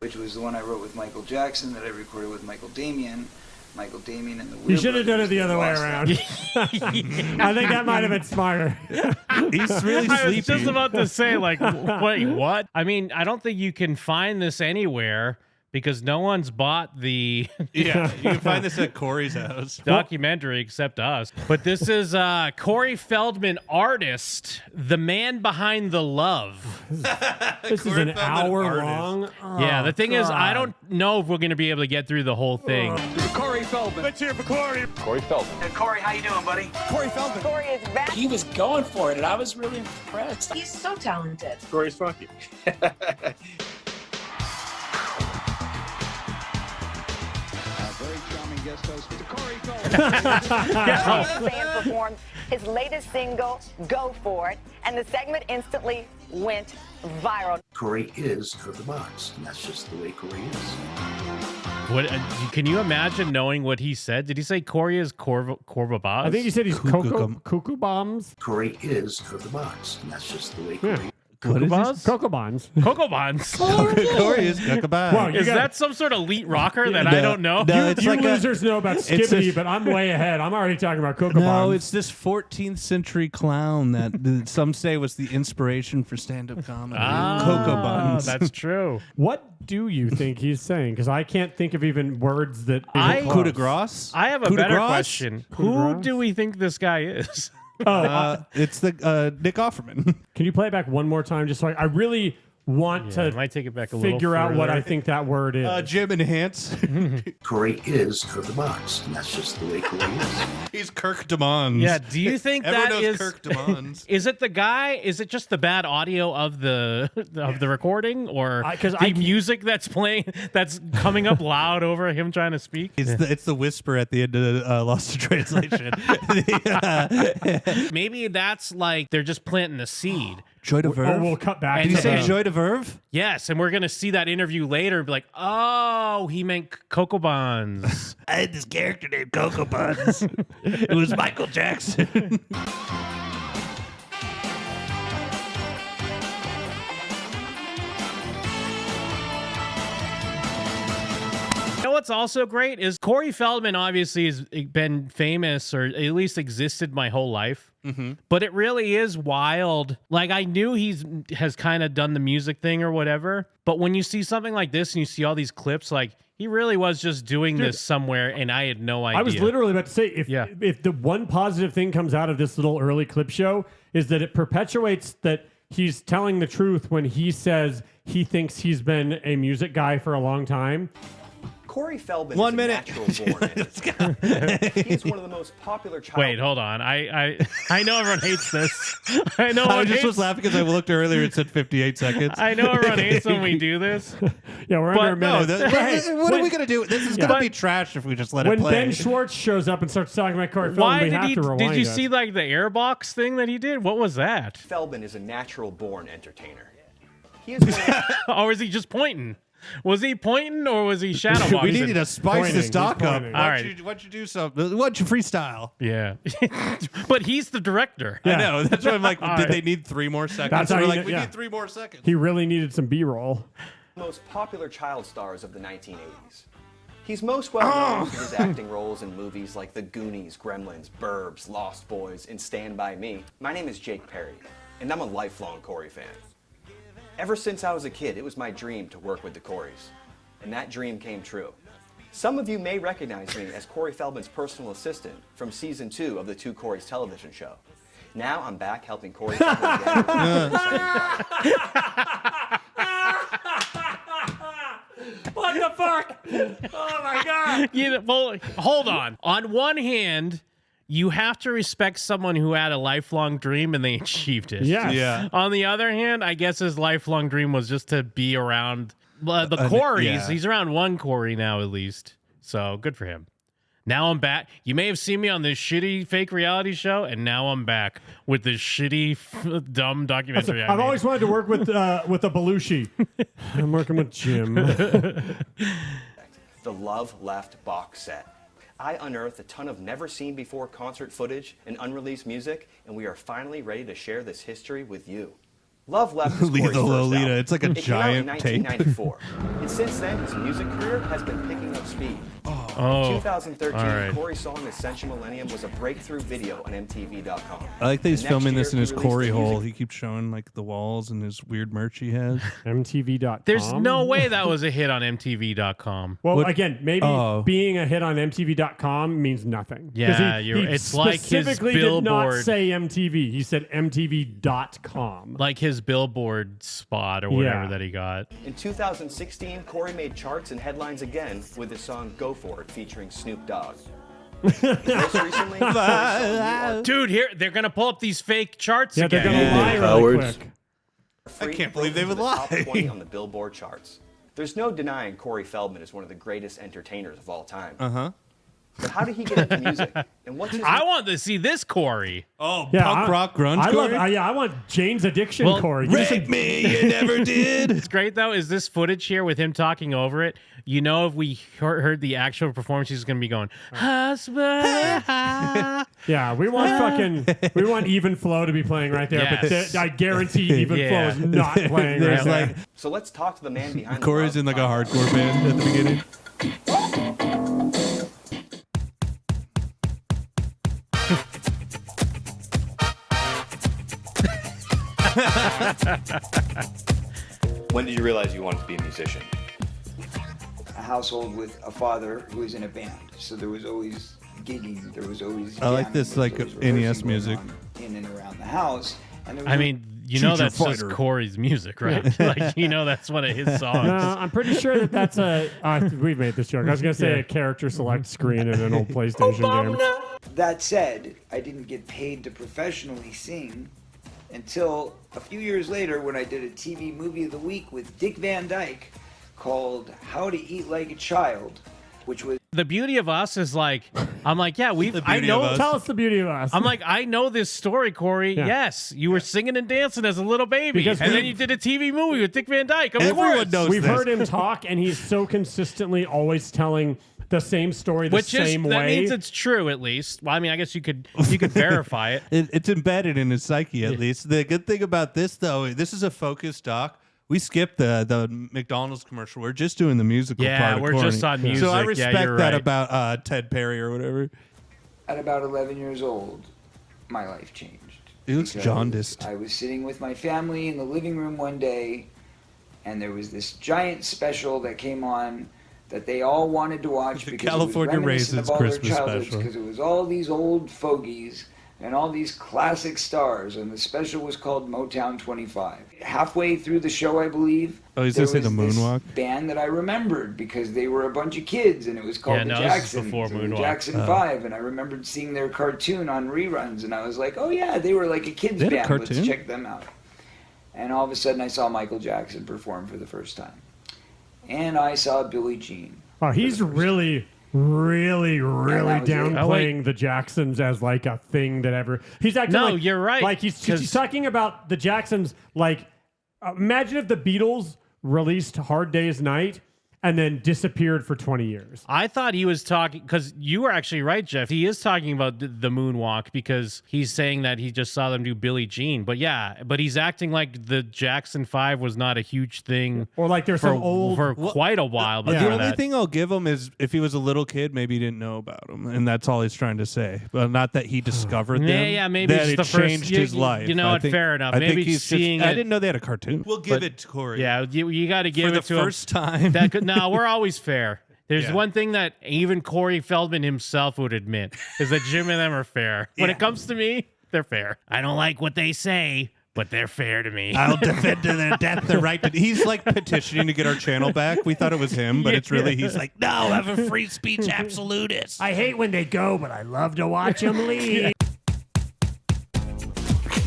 which was the one I wrote with Michael Jackson that I recorded with Michael Damian and the Weir You should have done it Brothers. the other way around. I think that might have been smarter. He's really I was sleepy. just about to say, like, wait, what? I mean, I don't think you can find this anywhere because no one's bought the Yeah, you can find this at Corey's house. documentary except us. But this is Corey Feldman, artist, the man behind the love. This is an hour long. Yeah, the thing is, I don't know if we're going to be able to get through the whole thing. Corey Feldman. Let's hear for Corey. Corey Feldman. Hey, Corey, how you doing, buddy? Corey Feldman. Corey is back. He was going for it, and I was really impressed. He's so talented. Corey's funky. Very charming guest host, Mr. Corey Feldman. Fan performed his latest single, Go For It, and the segment instantly went viral. Corey is out of the box, and that's just the way Corey is. What can you imagine knowing what he said? Did he say Corey is Corva Boss? I think he said he's cuckoo bombs. Corey is out of the box, and that's just the way Corey is. Cocoa Bonds? Cocoa bonds. Cocoa Bonds. Corey is Cookabye. Wow, Is that some sort of elite rocker that I don't know? No, You it's like losers know about Skibbity, but I'm way ahead. I'm already talking about cocoa No, bombs. it's this 14th century clown that some say was the inspiration for stand-up comedy. Cocoa Buns. That's true. What do you think he's saying? Because I can't think of even words that. Coup de grace? I have a Coup de better grace? question. Coup de Who grace? do we think this guy is? It's the Nick Offerman. Can you play it back one more time? Just so I really want I to might take it back a little figure out what further. I think that word is. Jim and Hans. Corey is out of the box, and that's just the way Corey is. He's Kirk DeMons. Yeah, do you think Everyone that knows is Kirk DeMons. Is it the guy? Is it just the bad audio of the recording, or 'cause the music that's playing that's coming up loud over him trying to speak? It's the whisper at the end of Lost in Translation. Maybe that's like they're just planting a seed. Joy de Verve? Oh, we'll cut back. And Did you to say the- Joy de Verve? Yes, and we're gonna see that interview later and be like, oh, he meant Cocoa Bonds. I had this character named Cocoa Buns. It was Michael Jackson. You know what's also great is Corey Feldman obviously has been famous or at least existed my whole life. Mm-hmm. But it really is wild. Like I knew has kind of done the music thing or whatever. But when you see something like this and you see all these clips, like he really was just doing this somewhere and I had no idea. I was literally about to say, if the one positive thing comes out of this little early clip show is that it perpetuates that he's telling the truth when he says he thinks he's been a music guy for a long time. Corey Feldman 1 is minute. a natural born He's one of the most popular child. Wait, hold on. I know everyone hates this. I know I everyone just was hates, laughing because I looked earlier and said 58 seconds. I know everyone hates when we do this. Yeah, we're But under a minute. What are we going to do? This is going to be trash if we just let it When play. Ben Schwartz shows up and starts talking about Corey Feldman, Why we did have he? to rewind Did you us. see like the airbox thing that he did? What was that? Feldman is a natural born entertainer. He is one of Or was he just pointing? Was he pointing or was he shadowboxing? We needed to spice Pointing, this he's doc up. pointing. Why All don't right. you do something? Why don't you freestyle? Yeah, but he's the director. I know. That's why I'm like, All did right. they need 3 more seconds? That's how We're you like, know- we yeah. need 3 more seconds. He really needed some B-roll. the most popular child stars of the 1980s. He's most well known for his acting roles in movies like The Goonies, Gremlins, Burbs, Lost Boys, and Stand By Me. My name is Jake Perry, and I'm a lifelong Corey fan. Ever since I was a kid, it was my dream to work with the Coreys, and that dream came true. Some of you may recognize me as Corey Feldman's personal assistant from season 2 of the Two Coreys television show. Now I'm back helping Corey Feldman get What the fuck? Oh my god! Well, hold on. On one hand, you have to respect someone who had a lifelong dream and they achieved it. Yes. Yeah. On the other hand, I guess his lifelong dream was just to be around the Coreys. yeah. He's around one Corey now, at least. So good for him. Now I'm back. You may have seen me on this shitty fake reality show, and now I'm back with this shitty, dumb documentary. I've always wanted to work with a Belushi. I'm working with Jim. the Love Left box set. I unearthed a ton of never-seen-before concert footage and unreleased music, and we are finally ready to share this history with you. Love Left is Corey's Lethal first Lolita. album. It's like a It came out in giant tape. 1994. And since then, his music career has been picking up speed. Oh, In 2013, all right. Corey's song Essential Millennium was a breakthrough video on MTV.com. I like that he's The next filming year, this in he his released Corey the hole. music- He keeps showing like the walls and his weird merch he has. MTV.com. There's no way that was a hit on MTV.com. Well, What- again, maybe Oh. being a hit on MTV.com means nothing. 'Cause Yeah, it's like his specifically did not Billboard. say MTV. He said MTV.com. Like his Billboard spot or whatever Yeah. that he got. In 2016, Corey made charts and headlines again with his song Go For It featuring Snoop Dogg. Most recently, Corey's song You Are Dude, here they're gonna pull up these fake charts Yeah, they're again. gonna lie really cowards. quick. Free I can't believe they broke would into the top lie. 20 on the Billboard charts. There's no denying Corey Feldman is one of the greatest entertainers of all time. But how did he get into music? And what's his I want to see this Corey. Oh, Yeah, punk rock grunge. I love. Corey? I want Jane's Addiction, Well, Corey. Give me some- Rape me, you never did. What's great though is this footage here with him talking over it. You know, if we heard the actual performance, he's gonna be going, husband. Yeah, we want Even Flow to be playing right there, Yes. but I guarantee Even Yeah. Flow is not playing There's right there. like So let's talk to the man behind the Corey's love in like a podcast. hardcore band at the beginning. When did you realize you wanted to be a musician? A household with a father who was in a band, so there was always gigging. There was always. I like jamming, this, there was like, always NES rehearsing going music. on in and around the house. And there was I no- mean, you know Future that's just fighter. Corey's music, right? Like you know that's one of his songs. No, I'm pretty sure that's a. We've made this joke. I was gonna say a character select screen in an old PlayStation game. That said, I didn't get paid to professionally sing until a few years later when I did a TV movie of the week with Dick Van Dyke called How to Eat Like a Child, which was The beauty of us is like, I'm like, yeah, I beauty know. of us. Tell us the beauty of us. I'm like, I know this story, Corey. Yeah. Yes, you were singing and dancing as a little baby, Because and then we- you did a TV movie with Dick Van Dyke. Of Everyone course. knows We've this. heard him talk, and he's so consistently always telling the same story the Which is same that way. means it's true at least. Well, I mean, I guess you could verify it. It's embedded in his psyche, at least. The good thing about this, though, this is a focused doc. We skipped the McDonald's commercial. We're just doing the musical Yeah, part of we're Corny. just on So I music. Yeah, respect you're that right. about Ted Perry or whatever. at about 11 years old, my life changed. He looks Because jaundiced. I was sitting with my family in the living room one day, and there was this giant special that came on that they all wanted to watch The because California it was reminiscent Raisins of all Christmas their childhoods, special. because it was all these old fogies and all these classic stars, and the special was called Motown 25. Halfway through the show, I believe, Oh, he's there gonna say was the this Moonwalk? band that I remembered because they were a bunch of kids, and it was called Yeah, the no, this is Jacksons, before or the Moonwalk. Jackson 5, and I remembered seeing their cartoon on reruns, and I was like, oh yeah, they were like a kids They had a band, cartoon? let's check them out. And all of a sudden I saw Michael Jackson perform for the first time. And I saw Billie Jean. Oh, he's really, really, really that was it. downplaying the Jacksons as like a thing that ever. He's acting No, like, you're right, Like he's 'cause- talking about the Jacksons. Like, imagine if the Beatles released "Hard Day's Night" and then disappeared for 20 years. I thought he was talking because you were actually right, Jeff. He is talking about the moonwalk because he's saying that he just saw them do Billie Jean. But yeah, but he's acting like the Jackson 5 was not a huge thing Or like there's for, some old. for quite a while. The before only that. thing I'll give him is if he was a little kid, maybe he didn't know about him, and that's all he's trying to say. But not that he discovered them. Yeah, maybe that it's it the first- changed you- his life. you know I what, fair enough. Maybe he's seeing I it- didn't know they had a cartoon. We'll give But- it to Corey. Yeah, you got to give for it the to him. first time. That could, no, we're always fair. There's Yeah. one thing that even Corey Feldman himself would admit is that Jim and them are fair. When it comes to me, they're fair. I don't like what they say, but they're fair to me. I'll defend to their death the right to. He's like petitioning to get our channel back. We thought it was him, but it's really he's like, no, I'm a free speech absolutist. I hate when they go, but I love to watch them leave.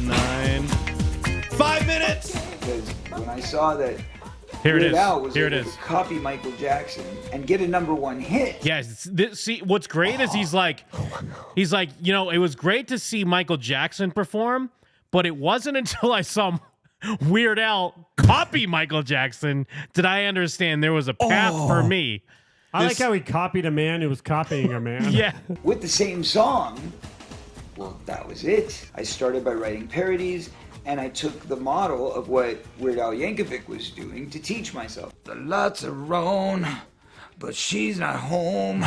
9. 5 minutes. Because when I saw that Here it Weird is. Al was Here it able is. to copy Michael Jackson and get a #1 hit. Yes. See, what's great is he's like, you know, it was great to see Michael Jackson perform, but it wasn't until I saw Weird Al copy Michael Jackson did I understand there was a path for me. I like how he copied a man who was copying a man. Yeah. With the same song, well, that was it. I started by writing parodies, And I took the model of what Weird Al Yankovic was doing to teach myself. The lights are on, but she's not home.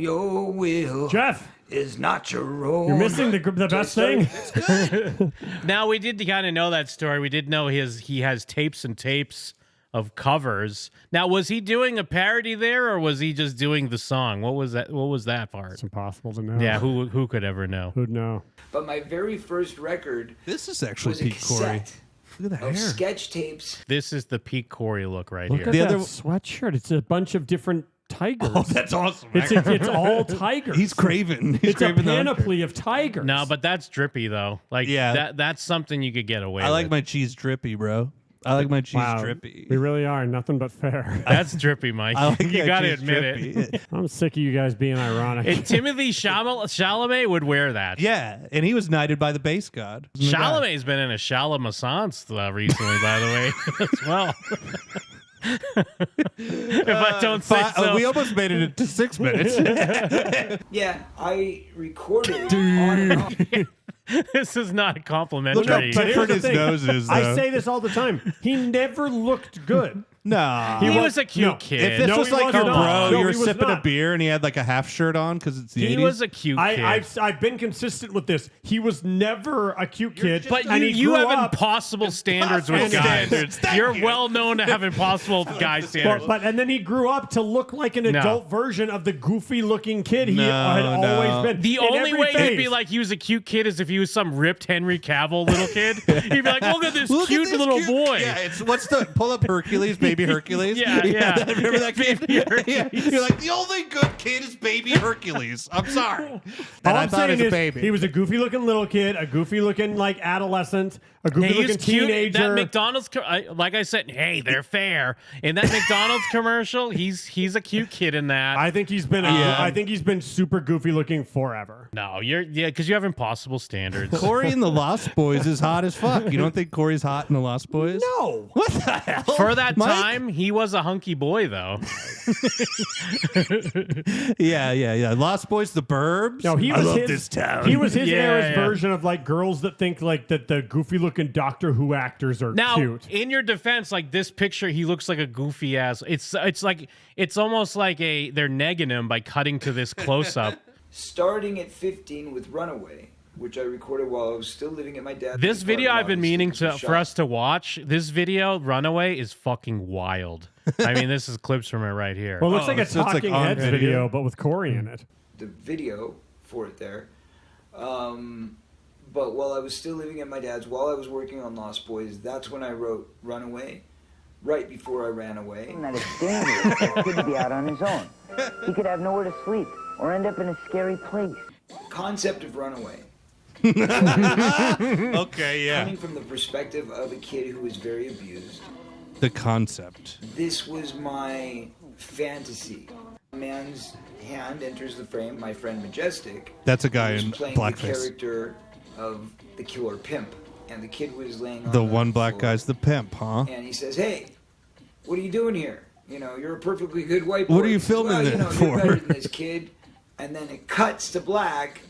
Your will, Jeff, is not your own. you're missing the best thing. Now, we did kind of know that story. We did know he has tapes and tapes of covers. Now, was he doing a parody there, or was he just doing the song? What was that? What was that part? It's impossible to know. Yeah, who could ever know? Who'd know? But my very first record This is actually was a Pete Corey. cassette Look at the of hair. sketch tapes. This is the Pete Corey look right Look here. at The that other- sweatshirt. It's a bunch of different tigers. Oh, that's awesome. It's all tigers. He's Craven. He's It's a Craven the Hunter. panoply of tigers. No, but that's drippy though. Like Yeah. that's something you could get away I like with. my cheese drippy, bro. I like my cheese wow, drippy. we really are nothing but fair. That's drippy, Mike. I like you my gotta cheese admit drippy. it. I'm sick of you guys being ironic. And Timothy Chalamet would wear that. Yeah, and he was knighted by the bass god. Chalamet's been in a Chalamet recently, by the way, as well. If I don't say so. We almost made it into 6 minutes. Yeah, I recorded on and off. This is not Look complimentary. how But here's different the his thing. nose is, though. I say this all the time. He never looked good. Nah. He was- was a cute no. kid. If this No, was he like your wasn't. bro, No, you were he was sipping a not. beer and he had like a half shirt on because it's the He 80s. was a cute kid. I've been consistent with this. He was never a cute kid. But and you he grew have up, impossible standards with Impossible guys. standards. Thank You're you. well known to have impossible guy standards. and then he grew up to look like an adult version of the goofy looking kid he had always been. The In only every way he'd phase. be like he was a cute kid is if he was some ripped Henry Cavill little kid. He'd be like, look at this Look at cute this little cute- boy. Yeah, it's what's the pull up Hercules, baby Hercules. Yeah. Remember that kid? Baby Yeah. Hercules. You're like the only good kid is baby Hercules. I'm sorry. And All I I'm thought saying as a is baby. he was a goofy looking little kid, a goofy looking like adolescent, a goofy He looking was cute. teenager. That McDonald's, like I said, hey, they're fair. In that McDonald's commercial, he's a cute kid in that. I think he's been I think he's been super goofy looking forever. No, because you have impossible standards. Corey in the Lost Boys is hot as fuck. You don't think Corey's hot in the Lost Boys? No. What the hell? For that Mike? time, he was a hunky boy, though. Yeah. Lost Boys, The Burbs. No, he I was love his, this town. He was his Yeah, era's yeah. version of like girls that think like that the goofy looking Doctor Who actors are Now, cute. in your defense, like this picture, he looks like a goofy ass. It's almost like they're negging him by cutting to this close up. Starting at 15 with Runaway, which I recorded while I was still living at my dad's. This video apartment, I've been obviously, meaning because it was for shot. us to watch. This video, Runaway, is fucking wild. I mean, this is clips from it right here. Well, it looks like a so it's like Talking on Heads video. video, but with Corey in it. The video for it there. But while I was still living at my dad's, while I was working on Lost Boys, that's when I wrote Runaway, right before I ran away. That it's dangerous for a kid to be out on his own. He could have nowhere to sleep or end up in a scary place. Concept of Runaway. Okay, yeah. Coming from the perspective of a kid who was very abused, The concept. this was my fantasy. A man's hand enters the frame, my friend Majestic. That's a guy who's in playing the blackface. character of the killer pimp. And the kid was laying on The one black floor. guy's the pimp, huh? And he says, "Hey, what are you doing here? You know, you're a perfectly good white boy." What are you He says, filming well, it you know, for? You're better than this kid. And then it cuts to black,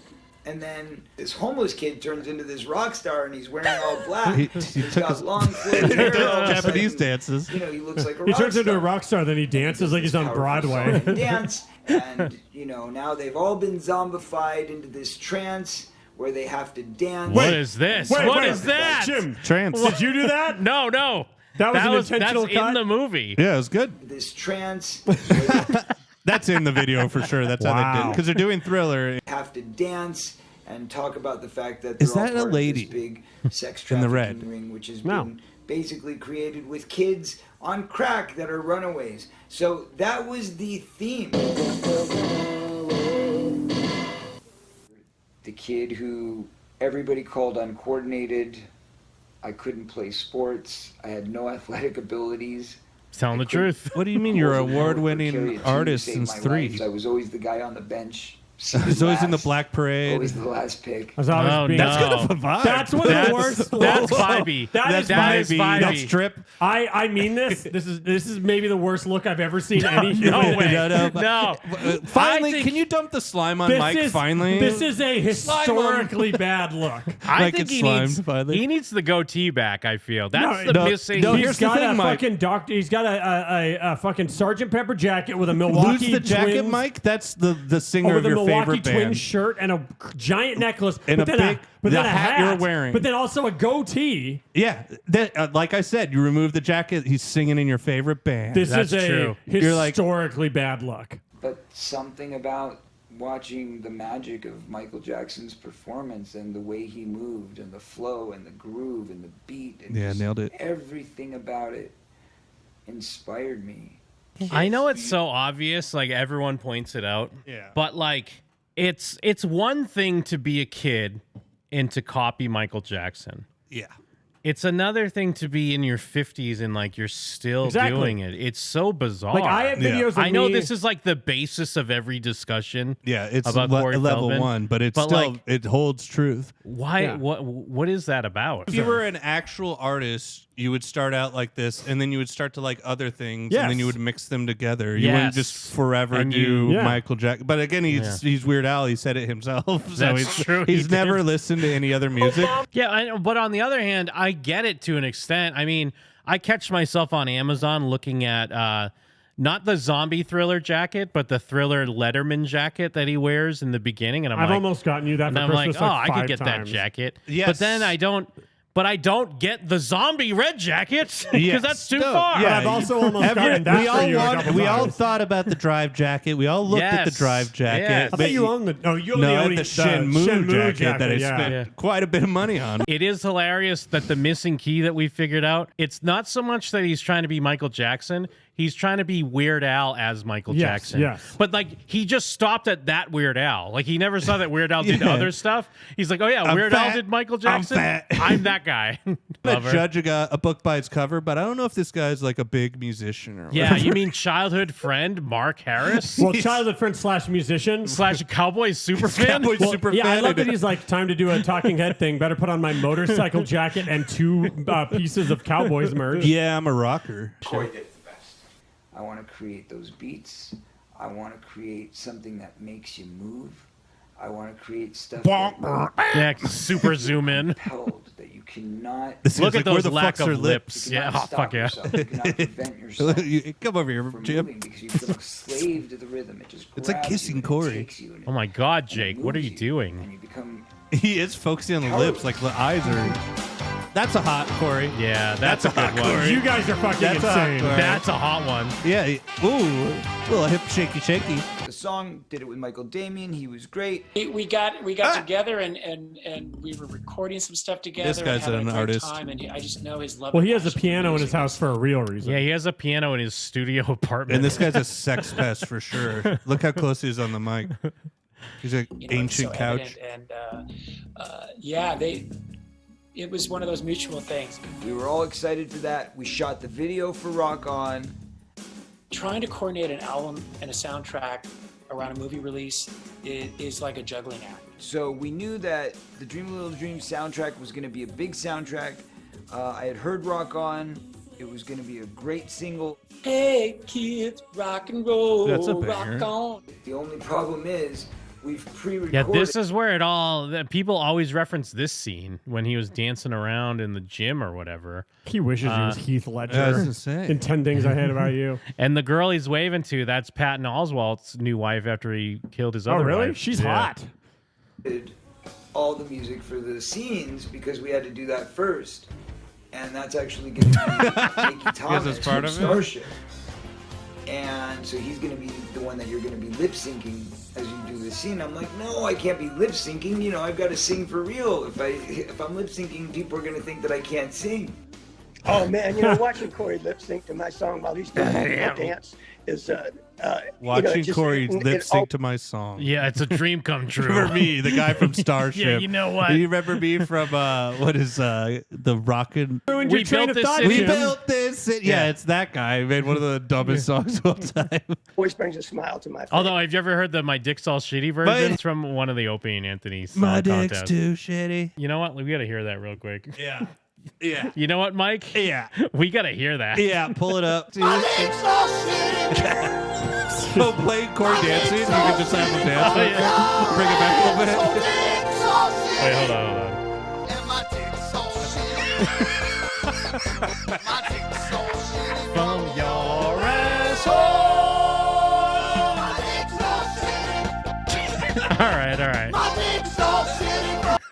and then this homeless kid turns into this rock star, and he's wearing all black. He He's took got his- long flowing hair. all of a Japanese sudden, dances. You know, he looks like a He rock turns into a star. rock star, then he dances like he's on Powerful song Broadway. and dance, and you know, now they've all been zombified into this trance where they have to dance. What is this? What is that? Jim, Trance. did you do that? No. That was an intentional that's cut? in the movie. Yeah, it was good. This trance. That's in the video for sure. That's how they did Wow. because they're doing Thriller. Have to dance and talk about the fact that Is they're all that a part lady of this big sex in the trafficking red? ring, which has No. been basically created with kids on crack that are runaways. So that was the theme. The kid who everybody called uncoordinated. I couldn't play sports. I had no athletic abilities. Telling the truth. What do you mean you're an Wasn't held for award-winning Carrie to artist save since my 3? life. I was always the guy on the bench He's always in the Black Parade. Always the last pick. That's one of the worst. That's vibey. That is vibey. That's drip. I mean this. This is maybe the worst look I've ever seen any human. No way. No. Finally, can you dump the slime on Mike? Finally, this is a historically bad look. I Like think it's slimed, he needs the goatee back. I feel that's the missing. No, He's here's the got thing, a Mike. fucking doctor. He's got a fucking Sergeant Pepper jacket with a Milwaukee Lose the jacket, Twins, Mike. That's the singer with of a your Milwaukee favorite Twins band. shirt and a giant necklace, And but a then big- but the then a hat you're wearing. but then also a goatee. Yeah, like I said, you remove the jacket. He's singing in your favorite band. This That's is a true. You're like- historically bad look. But something about watching the magic of Michael Jackson's performance and the way he moved and the flow and the groove and the beat and Yeah, just nailed it. everything about it inspired me. I know it's so obvious, like everyone points it out. Yeah. But like it's one thing to be a kid and to copy Michael Jackson. Yeah. It's another thing to be in your 50s and like you're still Exactly. doing it. It's so bizarre. Like I have videos of I know me- this is like the basis of every discussion. Yeah, it's about Corey level Feldman, 1, but it's but, still like, it holds truth. Why? Yeah. What is that about? If you were an actual artist, you would start out like this, and then you would start to like other things, and then you Yes. would mix them together. You wouldn't Yes. just forever And do you- Yeah. Michael Jackson. But again, he's Weird Al. He said it himself. So That's true, he He's never did. listened to any other music. Yeah, I know, but on the other hand, I get it to an extent. I mean, I catch myself on Amazon looking at not the zombie Thriller jacket, but the Thriller Letterman jacket that he wears in the beginning, and I've almost gotten you that and for I'm Christmas like, oh, like I could 5 get times. that jacket. Yes. But then I don't. But I don't get the zombie red jacket because Yes. that's too No, far. yeah. I've also almost gotten that we for all you a want- couple we all times. thought about the drive jacket. We all looked at the Yes. drive jacket. Yes. I thought you own the. No, you only No, own the Shenmue jacket that I spent quite a bit of money on. It is hilarious that the missing key that we figured out, it's not so much that he's trying to be Michael Jackson. He's trying to be Weird Al as Michael Yes, Jackson. yes. But like he just stopped at that Weird Al. Like he never saw that Weird Al did Yeah. other stuff. He's like, oh yeah, I'm Weird Al fat. did Michael I'm Jackson. fat. I'm that guy. I Lover. judge a book by its cover, but I don't know if this guy's like a big musician or Yeah, whatever. you mean childhood friend Mark Harris? Well, childhood friend / musician /cowboy super fan? Cowboy Well, super yeah, I fan. love that he's like, time to do a talking head thing. Better put on my motorcycle jacket and 2 pieces of Cowboys merch. Yeah, I'm a rocker. Corey did the best. I want to create those beats. I want to create something that makes you move. I want to create stuff that Yeah, super zoom in. compelled that you cannot. This Look is at like, where those the lack fucks are of lips. You Yeah, cannot oh, stop fuck yeah. yourself. You cannot prevent yourself You- Come over here, from Jim. moving because you become a slave to the rhythm. It just It's like grabs kissing you and it Corey. takes you and it- Oh my God, and it Jake, what are moves you doing? And you become. He is focusing on the lips, like the eyes are. That's a hot Corey. Yeah, that's a hot good one. Corey. You guys are fucking That's a hot insane. Corey. That's a hot one. Yeah. Ooh, little hip shaky. The song did it with Michael Damian. He was great. We got together and we were recording some stuff together. This guy's and having an a great artist. Time, and I just know his love. Well, and he has a passion for piano in his music. house for a real reason. Yeah, he has a piano in his studio apartment. And this guy's a sex pest for sure. Look how close he is on the mic. He's an You know, it's ancient so couch. evident, and yeah, it was one of those mutual things. We were all excited for that. We shot the video for Rock On. Trying to coordinate an album and a soundtrack around a movie release is like a juggling act. So we knew that the Dream a Little Dream soundtrack was going to be a big soundtrack. I had heard Rock On. It was going to be a great single. Hey kids, rock and roll, That's a rock banger. on. The only problem is we've pre-recorded. Yeah, this is where it all. People always reference this scene when he was dancing around in the gym or whatever. He wishes he was Heath Ledger I was gonna say. in 10 Things I Hate About You. And the girl he's waving to, that's Patton Oswalt's new wife after he killed his Oh, other really? wife. She's Yeah. hot. all the music for the scenes because we had to do that first. And that's actually going to be Nicky Thomas that's part from of it? Starship. And so he's going to be the one that you're going to be lip syncing as you do the scene. I'm like, no, I can't be lip syncing. You know, I've got to sing for real. If I'm lip syncing, people are going to think that I can't sing. Oh man, watching Corey lip sync to my song while he's doing a dance is watching Corey lip sync to my song. Yeah, it's a dream come true. For me, the guy from Starship. Yeah, you know what? Do you remember me from what is the Rockin'? We built this city. We built this city. Yeah, it's that guy. He made one of the dumbest songs of all time. Always brings a smile to my face. Although, have you ever heard the "My Dick's All Shitty" version? It's from one of the Opie and Anthony song My contests. dick's too shitty. You know what? We got to hear that real quick. Yeah. Yeah. You know what, Mike? Yeah. We got to hear that. Yeah, pull it up. So play Corey dancing. You can just have him dance. Oh, yeah. Bring it back a little bit. Wait, hold on. From your asshole. All right.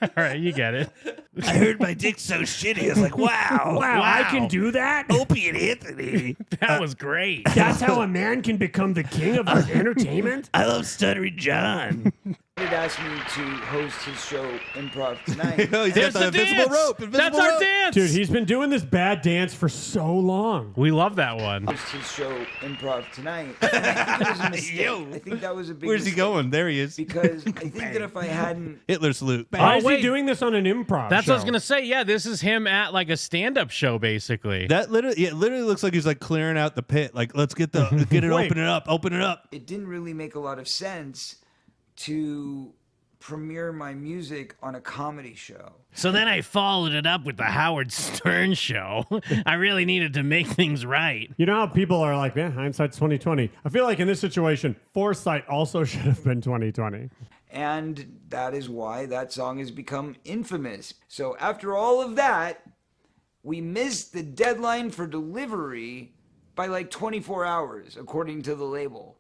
All right, you get it. I heard my dick's so shitty. I was like, wow. Wow, I can do that? Opie and Anthony. That was great. That's how a man can become the king of entertainment? I love Stuttering John. He asked me to host his show Improv Tonight. He's There's got the the invisible dance. rope. That's our dance. Dude, he's been doing this bad dance for so long. We love that one. Host his show Improv Tonight. I think it was a mistake. I think that was a big Where's he mistake. going? There he is. Because I think that if I hadn't... Hitler salute. Why is wait. he doing this on an improv That's show? what I was gonna say. Yeah, this is him at like a stand-up show, basically. That literally looks like he's like clearing out the pit. Like, let's get it, Wait. open it up. It didn't really make a lot of sense to premiere my music on a comedy show. So then I followed it up with the Howard Stern show. I really needed to make things right. You know how people are like, man, hindsight's 2020. I feel like in this situation, foresight also should have been 2020. And that is why that song has become infamous. So after all of that, we missed the deadline for delivery by like 24 hours, according to the label.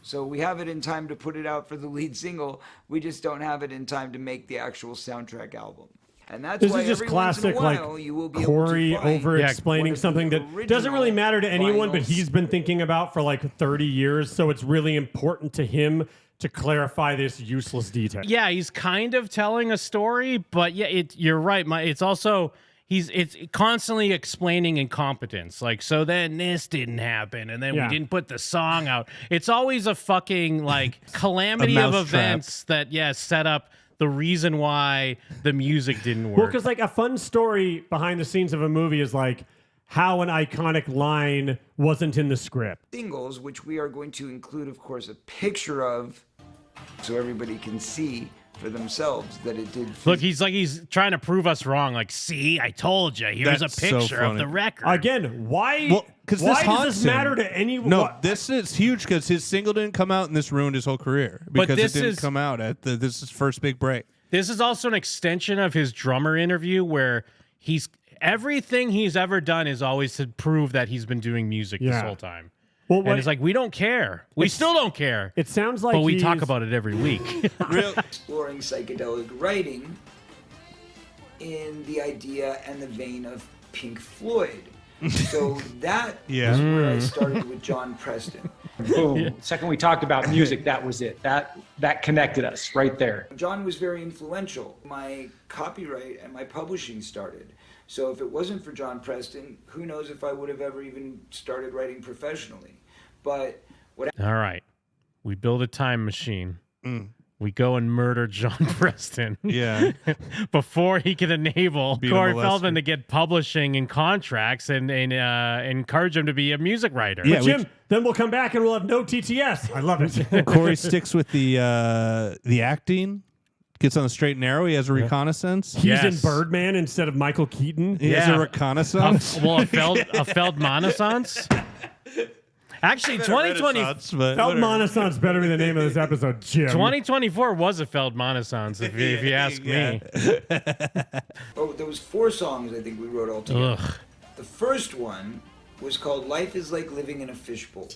So we have it in time to put it out for the lead single. We just don't have it in time to make the actual soundtrack album. And that's This why is just every once in a classic, while, like, you will be Corey able to find one over-explaining of the something that doesn't really matter to anyone, but vinyls. he's been thinking about for like 30 years, so it's really important to him to clarify this useless detail. Yeah, he's kind of telling a story, but yeah, you're right. It's also it's constantly explaining incompetence. Like, so then this didn't happen, and then we didn't put the song out. It's always a fucking like calamity of events that set up the reason why the music didn't work. Well, because like a fun story behind the scenes of a movie is like how an iconic line wasn't in the script. Singles, which we are going to include, of course, a picture of, so everybody can see for themselves that it did. Look, he's trying to prove us wrong. Like, see, I told you. Here's That's a picture so of the record. Again, why? Well, because why does this matter to anyone? No, this is huge because his single didn't come out and this ruined his whole career because this it didn't is- come out at this is first big break. This is also an extension of his drummer interview where everything he's ever done is always to prove that he's been doing music this whole time. Well, and it's like, we don't care. We still don't care. It sounds like but we talk he's- about it every week. Exploring psychedelic writing in the idea and the vein of Pink Floyd. So that is where I started with John Preston. Boom. Second we talked about music, that was it. That connected us right there. John was very influential. My copyright and my publishing started. So if it wasn't for John Preston, who knows if I would have ever even started writing professionally. But what All right. We build a time machine. We go and murder John Preston. Yeah. Before he can enable Beat a Corey molester. Feldman to get publishing and contracts and encourage him to be a music writer. But Jim, then we'll come back and we'll have no TTS. I love it. Corey sticks with the acting, gets on the straight and narrow. He has a reconnaissance. He's in Birdman instead of Michael Keaton. He has a reconnaissance. a Feldmanaissance? Actually, 2020 Feldmanaissance better be the name of this episode, Jim. 2024 was a Feldmanaissance, if you ask me. Oh, there was 4 songs I think we wrote all together. Ugh. The first one was called Life is Like Living in a Fishbowl.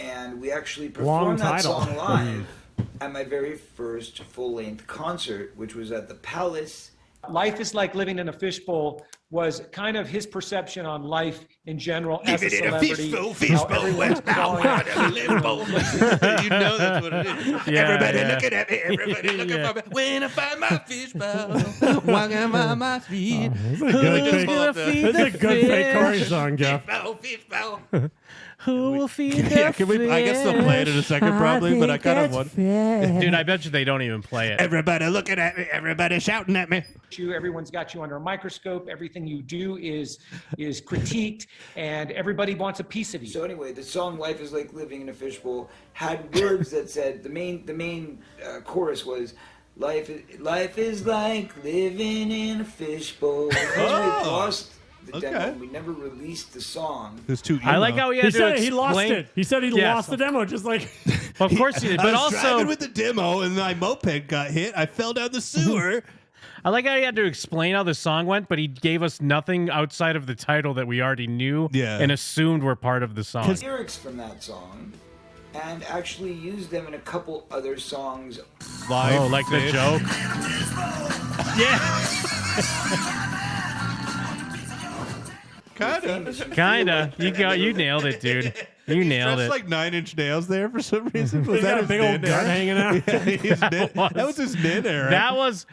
And we actually Long performed that title. song live at my very first full-length concert, which was at the Palace Life is Like Living in a Fishbowl was kind of his perception on life in general as a celebrity. Fishbowl, everyone's calling it. You know that's what it is. Yeah, Everybody yeah. looking at me. Everybody looking for me. When I find my fishbowl, walking by my feet. This is a good fake, this is a good fake Corey song, Jeff. Fishbowl. Who will feed the Yeah, can we? I guess they'll play it in a second, probably. But I kind of want. Dude, I bet you they don't even play it. Everybody looking at me. Everybody shouting at me. Everyone's got you under a microscope. Everything you do is critiqued, and everybody wants a piece of you. So anyway, the song "Life Is Like Living in a Fishbowl" had words that said the main chorus was "Life is like living in a fishbowl." Because we lost the demo, we never released the song. It was too emo. I like how he had to said explain. he lost it. He said he lost the demo, just like. Of course he did, but I was also driving with the demo, and my moped got hit. I fell down the sewer. I like how he had to explain how the song went, but he gave us nothing outside of the title that we already knew and assumed were part of the song. Lyrics from that song, and actually used them in a couple other songs. Live like the joke. Kinda. You nailed it, dude. You nailed it. Like 9 Inch Nails there for some reason. Was He that got a his big old Nin gun era? hanging out? Yeah, that was his Nin era. That was.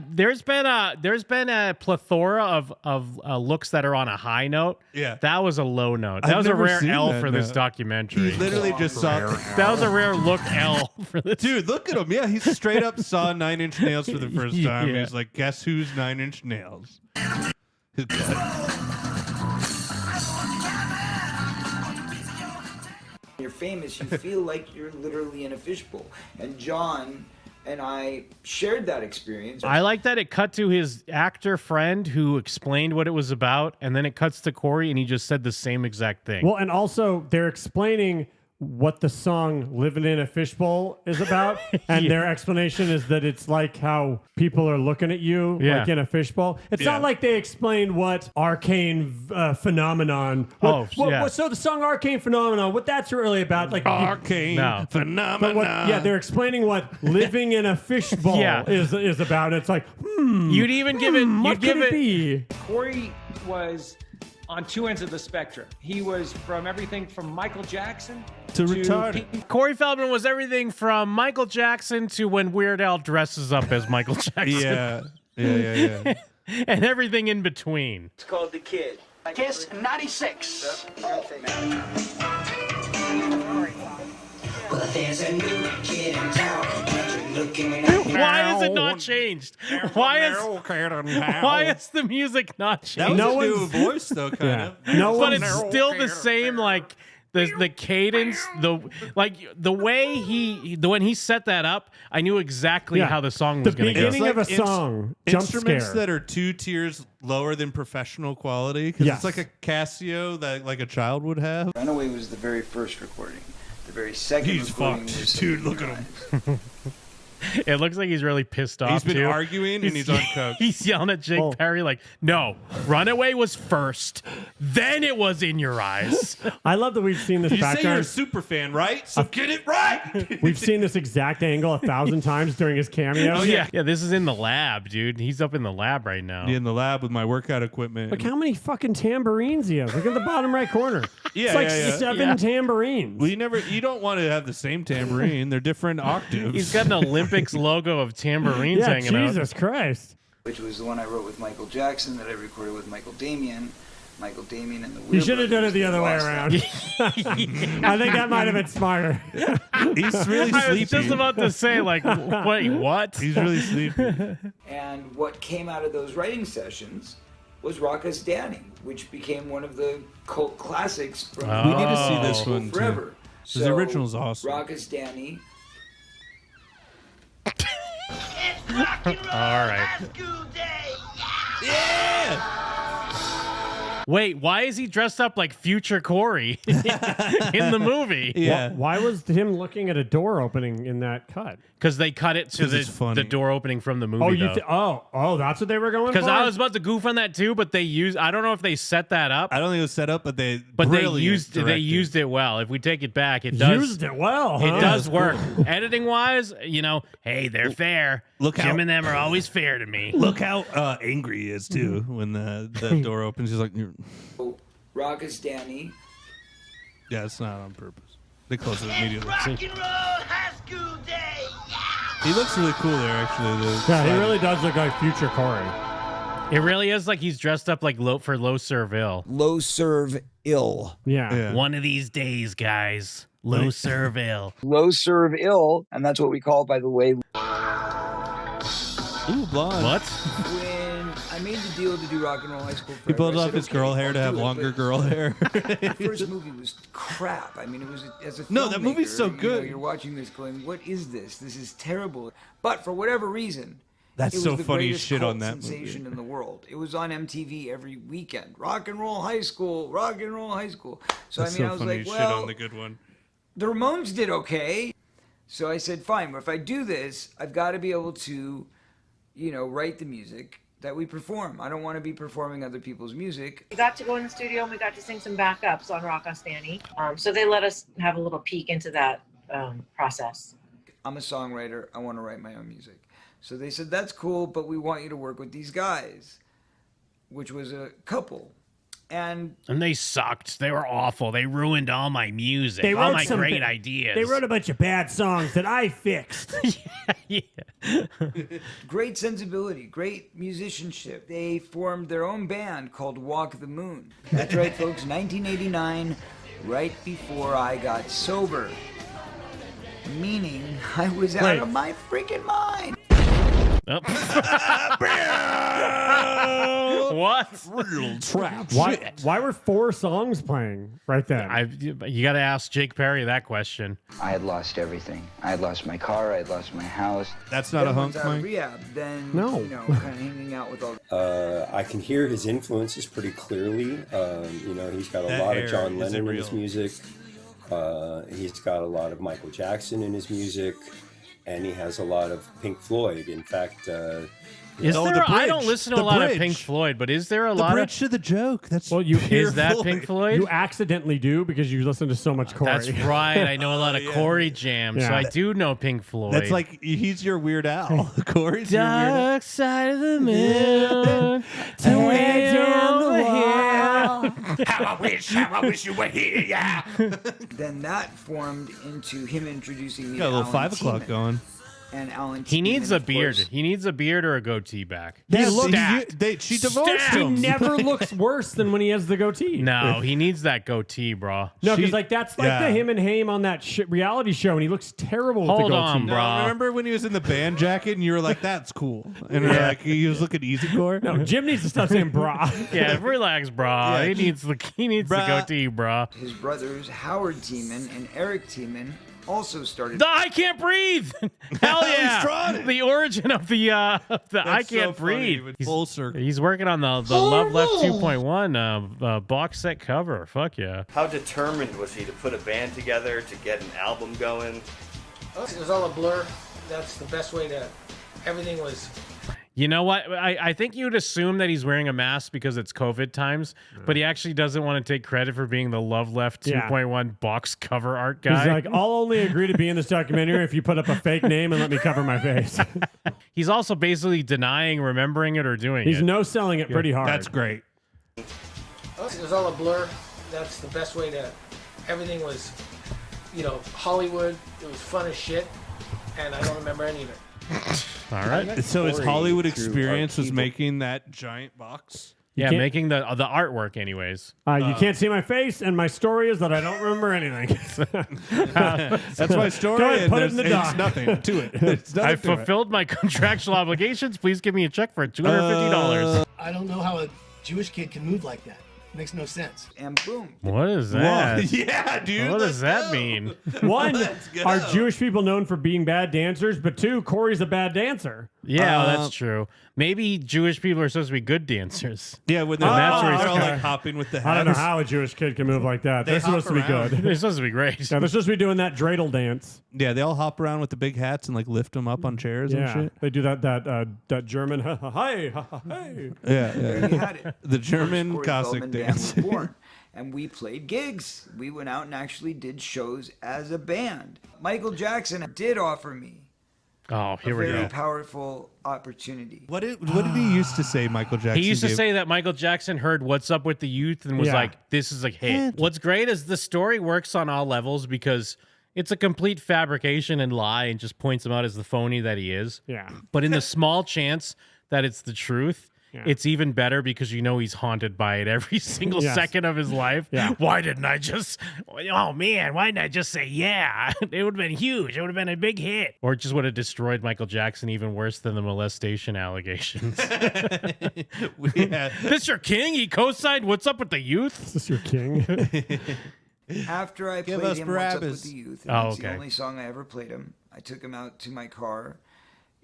There's been a plethora of looks that are on a high note. Yeah. That was a low note. That I've was a never rare seen L that for this note. documentary. He literally just saw. That was a rare look L for this. Dude, look at him. Yeah, he straight up saw 9 Inch Nails for the first time. Yeah. He's like, guess who's 9 Inch Nails? His gut. You're famous, you feel like you're literally in a fishbowl. And John and I shared that experience. I like that it cut to his actor friend who explained what it was about, and then it cuts to Corey, and he just said the same exact thing. Well, and also they're explaining what the song "Living in a Fishbowl" is about, and their explanation is that it's like how people are looking at you like in a fishbowl. It's not like they explained what arcane phenomenon. So the song "Arcane Phenomenon," what that's really about, like arcane phenomenon. They're explaining what living in a fishbowl is about. It's like, you'd even give it. What You'd give could it it. be? Corey was on two ends of the spectrum. He was from everything from Michael Jackson to retarded. Corey Feldman was everything from Michael Jackson to when Weird Al dresses up as Michael Jackson. Yeah. And everything in between. It's called The Kid. Kiss 96. Well, there's a new kid in town. Why is it not changed? Why is the music not changed? That was a new voice, though, kind of. But it's still the same, like the cadence, when he set that up, I knew exactly how the song was going to go. The beginning of a song, jump instruments scare. that are 2 tiers lower than professional quality, because it's like a Casio that like a child would have. Runaway was the very first recording. The very second He's recording fucked. was Dude, look at him. It looks like he's really pissed off. He's been too. arguing and he's on coke. He's yelling at Jake Perry like, "No, Runaway was first, then it was In Your Eyes." I love that we've seen this You say you're a background. super fan, right? So get it right. We've seen this exact angle 1,000 times during his cameo. Oh yeah, this is in the lab, dude. He's up in the lab right now. In the lab with my workout equipment. Look how many fucking tambourines he has. Look at the bottom right corner. Yeah, it's like yeah. 7 tambourines. You don't want to have the same tambourine. They're different octaves. He's got an Olympics logo of tambourines hanging out. Jesus Christ. which was the one I wrote with Michael Jackson that I recorded with Michael Damian. Michael Damian and the You should have done it the other way around. I think that might have been smarter. He's really sleepy. I was just about to say, like, wait, what? He's really sleepy. And what came out of those writing sessions was Raucous Danny, which became one of the cult classics from We need to see this one too. forever. The original's awesome. Raucous Danny. All right. Yeah! Wait, why is he dressed up like future Corey in the movie? Yeah. Why was him looking at a door opening in that cut? Because they cut it to 'Cause it's funny. the door opening from the movie. That's what they were going for? Because I was about to goof on that too, but I don't know if they set that up. I don't think it was set up, but they used it well. If we take it back, it does used it well. It huh? does work. Editing wise, hey, they're fair. Look Jim how- and them are always fair to me. Look how angry he is too when the door opens. He's like, Rockastani. yeah, it's not on purpose. They close it immediately. Rock and roll high school day. He looks really cool there, actually. Yeah, he really does look like future Corey. It really is like he's dressed up like for low serve ill. Low serve ill. Yeah. One of these days, guys. Low serve ill. Low serve ill, and that's what we call it, by the way. Ooh, blonde. What? When I made the deal to do Rock and Roll High School, He pulled forever, I off said, his girl hair to I'll have do it, longer but girl hair. The first movie was crap. I mean, it was as a No, that movie's so filmmaker, good. You're watching this going, what is this? This is terrible. But for whatever reason, That's it was so the funny greatest shit cult on that sensation movie. in the world. It was on MTV every weekend. Rock and Roll High School, Rock and Roll High School. So That's I mean, so I was funny like, shit well, on the good one. the Ramones did okay. So I said, fine, but if I do this, I've got to be able to, write the music that we perform. I don't want to be performing other people's music. We got to go in the studio and we got to sing some backups on Rockastani. So they let us have a little peek into that process. I'm a songwriter. I want to write my own music. So they said, that's cool, but we want you to work with these guys, which was a couple. And they sucked. They were awful. They ruined all my music. They all wrote my some great ba- ideas. They wrote a bunch of bad songs that I fixed. great sensibility, great musicianship. They formed their own band called Walk the Moon. That's right, folks, 1989, right before I got sober. Meaning I was out of my freaking mind. What? Real trap Why were 4 songs playing right then? You got to ask Jake Perry that question. I had lost everything. I had lost my car. I had lost my house. That's not a hunk, Everyone's out of Mike. rehab, then, No. kind of hanging out with all. I can hear his influences pretty clearly. He's got a That lot hair of John isn't Lennon in his real. music. He's got a lot of Michael Jackson in his music, and he has a lot of Pink Floyd. In fact, Is No, there? the I don't bridge. listen to The a lot of bridge. Pink Floyd, but is there a The lot bridge to the joke. That's you pure Is that Floyd. Pink Floyd? You accidentally do because you listen to so much Corey. That's right. I know a lot of yeah. Corey jams, so Yeah. I do know Pink Floyd. That's like he's your Weird Al. Corey's your Weird Al. Dark side of the moon, to way over here. How I wish you were here, yeah. Then that formed into him introducing me Got a to little Alan 5 o'clock Tiemann. going. And Alan He needs Tiemann, a of beard. course. He needs a beard or a goatee back. He Yeah, looks look, she divorced He him. never looks worse than when he has the goatee. No, he needs that goatee, bro. No, because She- that's like yeah. the him and Haim on that reality show, and he looks terrible with Hold the on, goatee. bro. No, remember when he was in the band jacket and you were like, "That's cool," and you're like he was looking easy core. No, Jim needs to stop saying bra. Yeah, relax, bro. Yeah. He needs the Bruh. goatee, bro. His brothers, Howard Tiemann and Eric Tiemann, also started. The I can't breathe. Hell yeah! The origin of the I That's so can't funny, breathe. with full circle. He's working on the Love Left 2.1 box set cover. Fuck yeah. How determined was he to put a band together, to get an album going? It was all a blur. That's the best way to. Everything was. You know what? I think you'd assume that he's wearing a mask because it's COVID times, but he actually doesn't want to take credit for being the Love Left 2.1 box cover art guy. He's like, I'll only agree to be in this documentary if you put up a fake name and let me cover my face. He's also basically denying remembering it or doing He's it. no-selling it pretty hard. That's great. It was all a blur. That's the best way to. Everything was, Hollywood. It was fun as shit, and I don't remember any of it. All right. So his Corey Hollywood through experience was Archival. making that giant box. Yeah, can't- making the artwork anyways. You can't see my face, and my story is that I don't remember anything. That's my story. Go ahead, and put it in the there's- doc. it's nothing to it. It's nothing I to it. fulfilled my contractual obligations. Please give me a check for $250. I don't know how a Jewish kid can move like that. Makes no sense. And boom. What is Well, that? yeah, dude. What does let's that go. mean? One, Let's go. are Jewish people known for being bad dancers? But two, Corey's a bad dancer. Yeah, that's true. Maybe Jewish people are supposed to be good dancers. Yeah, when they're, they're all like hopping with the hats. I don't know how a Jewish kid can move like that. They're supposed to be good. They're supposed to be great. Yeah, they're supposed to be doing that dreidel dance. Yeah, they all hop around with the big hats and like lift them up on chairs and shit. They do that German hey. Yeah, There you had it. The German Corey Cossack Feldman band dance. was born. And we played gigs. We went out and actually did shows as a band. Michael Jackson did offer me Oh, here a we very go. powerful opportunity. What did he used to say, Michael Jackson? He used to gave? say that Michael Jackson heard "What's Up with the Youth" and was Yeah. like, "This is a hit." What's great is the story works on all levels because it's a complete fabrication and lie, and just points him out as the phony that he is. Yeah. But in the small chance that it's the truth, Yeah. it's even better because you know he's haunted by it every single Yes. second of his life. Yeah. Why didn't I just? Oh man, why didn't I just say yeah? It would have been huge. It would have been a big hit, or it just would have destroyed Michael Jackson even worse than the molestation allegations. This your king? He co-signed "What's Up with the Youth"? Is this your king? After I Give played us him What's Up Barabbas. with the Youth, and Oh, it's the okay. only song I ever played him, I took him out to my car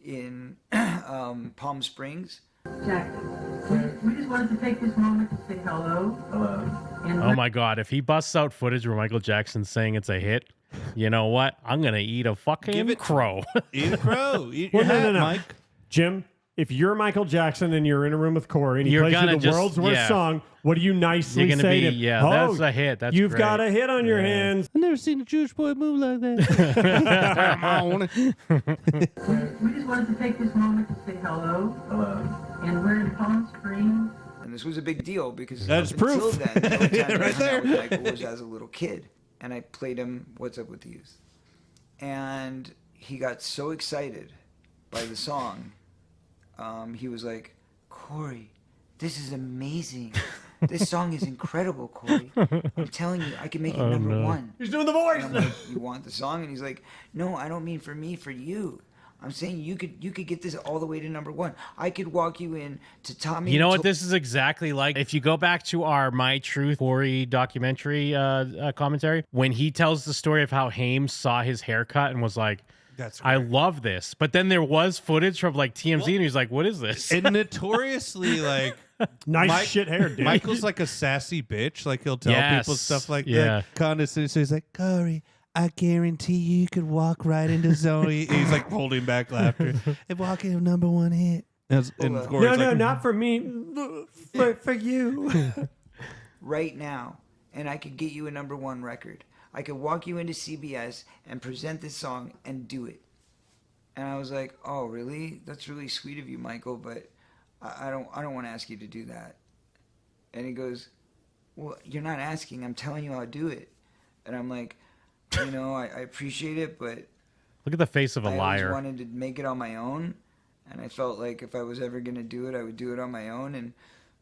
in Palm Springs. Jackson, we just wanted to take this moment to say hello. Hello. And Oh my God! If he busts out footage where Michael Jackson's saying it's a hit, you know what? I'm gonna eat a fucking crow. Eat a crow. Eat Well, your hat, no. Mike. Jim, if you're Michael Jackson and you're in a room with Corey and he You're plays you gonna the just- world's worst yeah. song, what do you nicely You're gonna say be, to him? yeah, Oh, that's a hit. That's you've great. got a hit on your Yeah. hands. I've never seen a Jewish boy move like that. we just wanted to take this moment to say hello. Hello. And we're in Palm Springs. And this was a big deal because That's up proof. until then, the only time I Right hung out with there. Michael was as a little kid. And I played him What's Up with the Youth. And he got so excited by the song. He was like, Corey, this is amazing. This song is incredible, Corey. I'm telling you, I can make it number one. He's doing the voice. And I'm like, you want the song? And he's like, no, I don't mean for me, for you. I'm saying you could get this all the way to number one. I could walk you in to Tommy. You know what this is exactly like? If you go back to our My Truth Corey documentary commentary, when he tells the story of how Hames saw his haircut and was like, That's I love this. But then there was footage from like TMZ and he's like, what is this? And notoriously, like, Nice shit hair, dude. Michael's like a sassy bitch. Like, he'll tell Yes. people stuff like Yeah. that. Condescending. So he's like, Corey, I guarantee you could walk right into Zoe. He's like holding back laughter and walk into number one hit. And Corey's No, like, not for me. For you. right now, and I could get you a number one record. I could walk you into CBS and present this song and do it. And I was like, oh, really? That's really sweet of you, Michael, but I don't want to ask you to do that. And he goes, well, you're not asking. I'm telling you I'll do it. And I'm like, you know, I appreciate it, but Look at the face of a I always liar. wanted to make it on my own. And I felt like if I was ever going to do it, I would do it on my own. And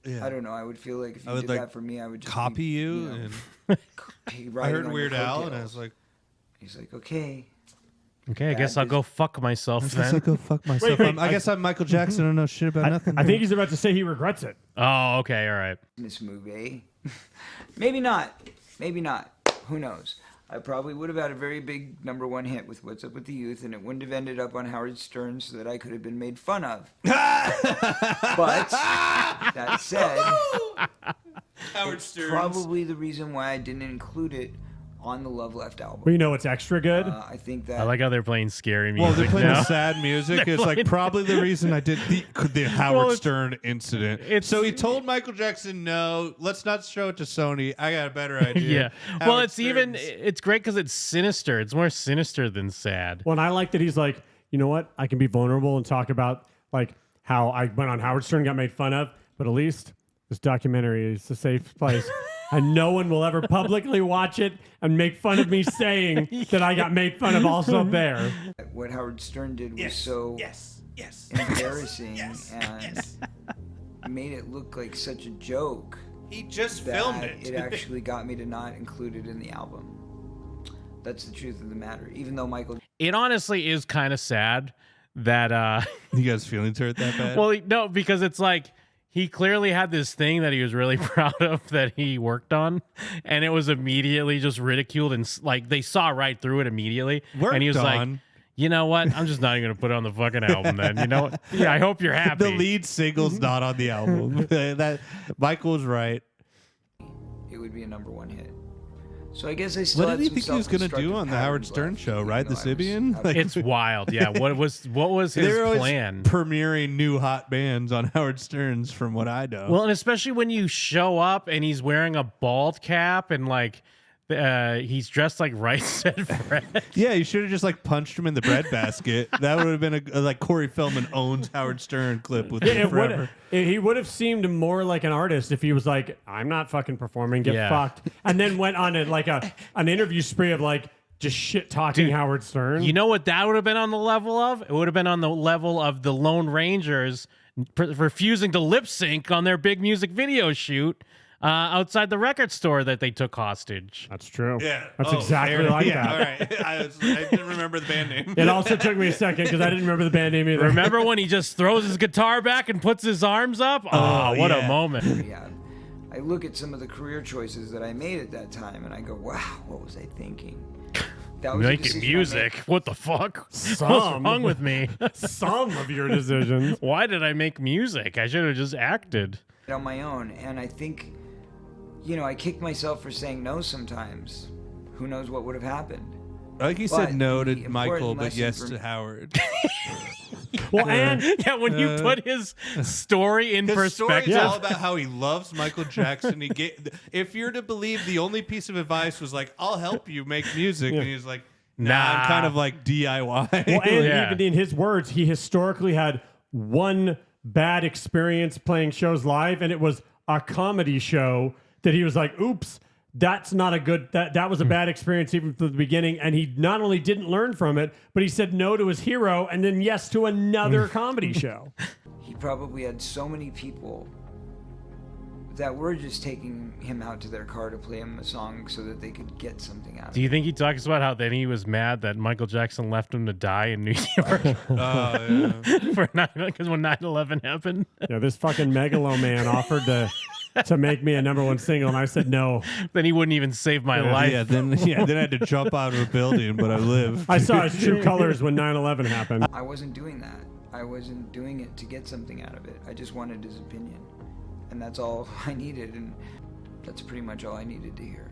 Yeah. I don't know. I would feel like if I you would, did like, that for me, I would just copy be, you. know, And be I riding heard on Weird your Al, and I coattails. was like, He's like, okay. Okay, I Bad guess I'll go business. fuck myself I guess then. I'll go fuck myself. Wait, I guess I'm Michael Jackson. I don't know shit about nothing. I think he's about to say he regrets it. Oh, okay, all right. This movie. Maybe not. Maybe not. Who knows? I probably would have had a very big number one hit with What's Up with the Youth, and it wouldn't have ended up on Howard Stern so that I could have been made fun of. But that said, Howard it's Stern's. probably the reason why I didn't include it on the Love Left Well, album. you know what's extra good? I think that I like how they're playing scary music. Well, they're playing now. the sad music. They're It's like playing- probably the reason I did the Howard Well, it's- Stern incident. So he told Michael Jackson, "No, let's not show it to Sony. I got a better idea." Yeah. Well, Howard it's even Stern's- it's great because it's sinister. It's more sinister than sad. Well, and I like that he's like, you know what? I can be vulnerable and talk about like how I went on Howard Stern, got made fun of, but at least this documentary is a safe place. And no one will ever publicly watch it and make fun of me saying that I got made fun of also there. what Howard Stern did was so embarrassing and made it look like such a joke. He just that filmed it. It actually got me to not include it in the album. That's the truth of the matter. Even though Michael It honestly is kind of sad that You guys feelings hurt that bad? well, no, because it's like he clearly had this thing that he was really proud of that he worked on, and it was immediately just ridiculed and like they saw right through it immediately. Worked and he was on? like, you know what? I'm just not even gonna put it on the fucking album then. You know what? Yeah, I hope you're happy. The lead single's not on the album. That Michael's right. It would be a #1 hit. So I guess I still What had did he some think he was going to do on the Howard Stern show? Ride the Sybian? It's wild. Yeah. What was his They're always plan? Premiering new hot bands on Howard Stern's, from what I know. Well, and especially when you show up and he's wearing a bald cap and like he's dressed like Right Said Fred. Yeah, you should have just like punched him in the breadbasket. That would have been a like Corey Feldman owns Howard Stern clip with him forever. He would have seemed more like an artist if he was like, I'm not fucking performing, get fucked. And then went on an interview spree of like just shit talking Howard Stern. You know what that would have been on the level of? It would have been on the level of the Lone Rangers refusing to lip sync on their big music video shoot outside the record store that they took hostage. That's true. Yeah. That's exactly like that. All right. I didn't remember the band name. It also took me a second because I didn't remember the band name either. Remember when he just throws his guitar back and puts his arms up? Oh, what a moment. Yeah. I look at some of the career choices that I made at that time and I go, wow, what was I thinking? That was making music. What the fuck? What's wrong with me? Some of your decisions. Why did I make music? I should have just acted on my own. And I think, I kick myself for saying no sometimes. Who knows what would have happened? Like you said no to Michael, but yes to Howard. Well, and when you put his story in perspective, it's all about how he loves Michael Jackson. If you're to believe, the only piece of advice was like, "I'll help you make music," and he's like, "Nah, I'm kind of like DIY." Well, and even in his words, he historically had one bad experience playing shows live, and it was a comedy show that he was like, "Oops." That's not a good, that was a bad experience even from the beginning. And he not only didn't learn from it, but he said no to his hero and then yes to another comedy show. He probably had so many people that were just taking him out to their car to play him a song so that they could get something out of it. Do you think he talks about how then he was mad that Michael Jackson left him to die in New York? Because when 9/11 happened? Yeah, this fucking megaloman offered to make me a #1 single, and I said no. Then he wouldn't even save my life. Yeah, then I had to jump out of a building, but I lived. I saw his true colors when 9/11 happened. I wasn't doing that. I wasn't doing it to get something out of it. I just wanted his opinion. And that's all I needed, and that's pretty much all I needed to hear.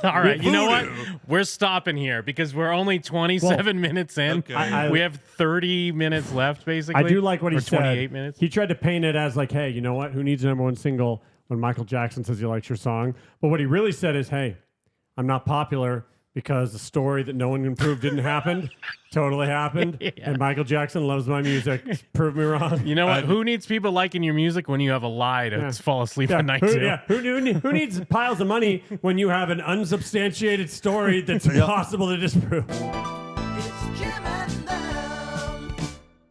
All right, you know what? We're stopping here because we're only 27 minutes in. Okay. We have 30 minutes left, basically. I do like what he said. 28 minutes. He tried to paint it as like, hey, you know what? Who needs a #1 single when Michael Jackson says he likes your song? But what he really said is, hey, I'm not popular because the story that no one can prove didn't happen totally happened. Yeah. And Michael Jackson loves my music. Prove me wrong. You know what? Who needs people liking your music when you have a lie to fall asleep at night to? Who needs piles of money when you have an unsubstantiated story that's impossible to disprove?